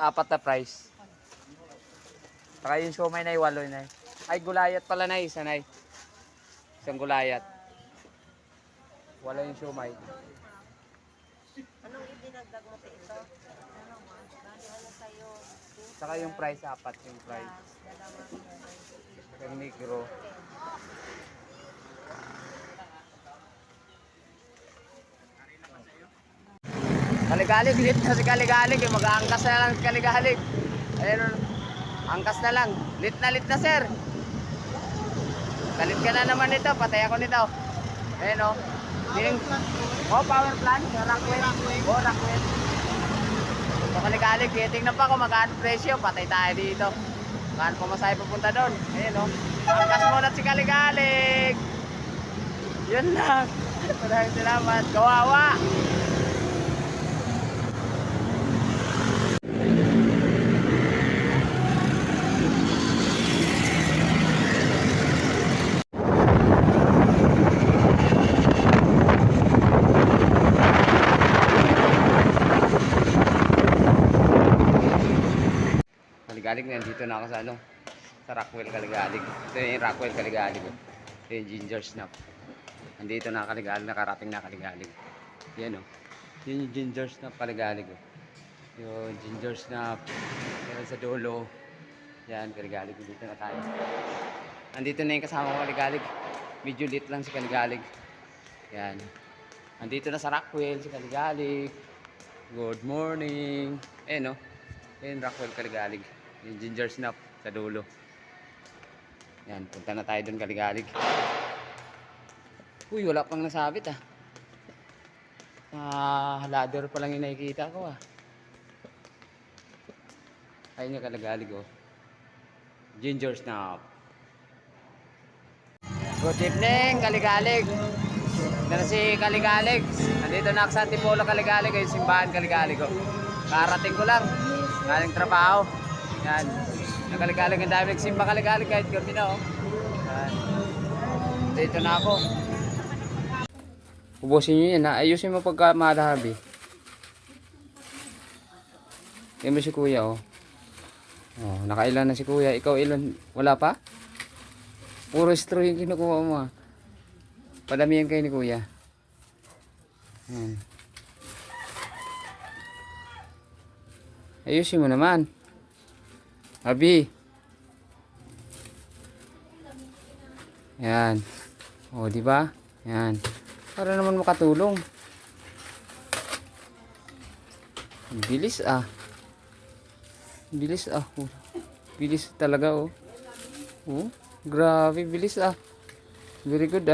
apat na price. Saka yung siomay na 8 na. Ay, gulayat pala na isa na. Isang gulayat. Wala yung siomay. Anong idinagdag mo ito? Ano mo? Ano sa'yo? Saka yung price, apat yung price. Yung negro. Kaligalig, lit na si Kaligalig. Mag-aangkas na lang si Kaligalig. Ayun, angkas na lang. Lit na sir. Galit ka na naman nito. Patay ako nito. Ayun o. Power plant. Rockwell. Rockwell. So Kaligalig, tingnan pa kung magkano presyo. Patay tayo dito. Magkano pumasay pupunta doon. Ayun o. Angkas muna si Kaligalig. Yun lang. Maraming salamat. Kawawa. Kaligalig na, dito na ako sa Rockwell Kaligalig. Ito yung Rockwell Kaligalig. Ito yung ginger snap. Nandito na Kaligalig, nakarating na Kaligalig. Yan o. Yan yung ginger snap Kaligalig. Yung ginger snap. Yan sa dulo. Yan, Kaligalig. Dito na tayo. Nandito na yung kasama ko Kaligalig. Medyo lit lang si Kaligalig. Yan. Nandito na sa Rockwell si Kaligalig. Good morning. Ayan o. Ayan, Rockwell Kaligalig. Yung ginger snap sa dulo. Yan, punta na tayo doon Kaligalig. Uy, wala pang nasabit ladder pa lang yung nakikita ko Ayun yung Kaligalig oh. Ginger snap. Good evening Kaligalig. Dito si Kaligalig. Nandito na ako sa Antipolo Kaligalig. Yung simbahan Kaligalig oh. Karating ko lang. Galing trabaho. Yan. Nakaligalig ang dami nagsimba Kaligalig kahit gabi na oh. Yan. Dito na ako. Ubusin nyo yan ha. Ayusin mo pagka madahabi. Yan mo si kuya oh. Oh, nakailan na si kuya. Ikaw ilan? Wala pa? Puro straw yung kinukuha mo Padamihan kayo ni kuya. Yan. Ayusin mo naman. Abi. Yan. O, di ba? Yan. Para naman makatulong. Bilis Bilis Bilis talaga oh. Oh, grabe bilis Very good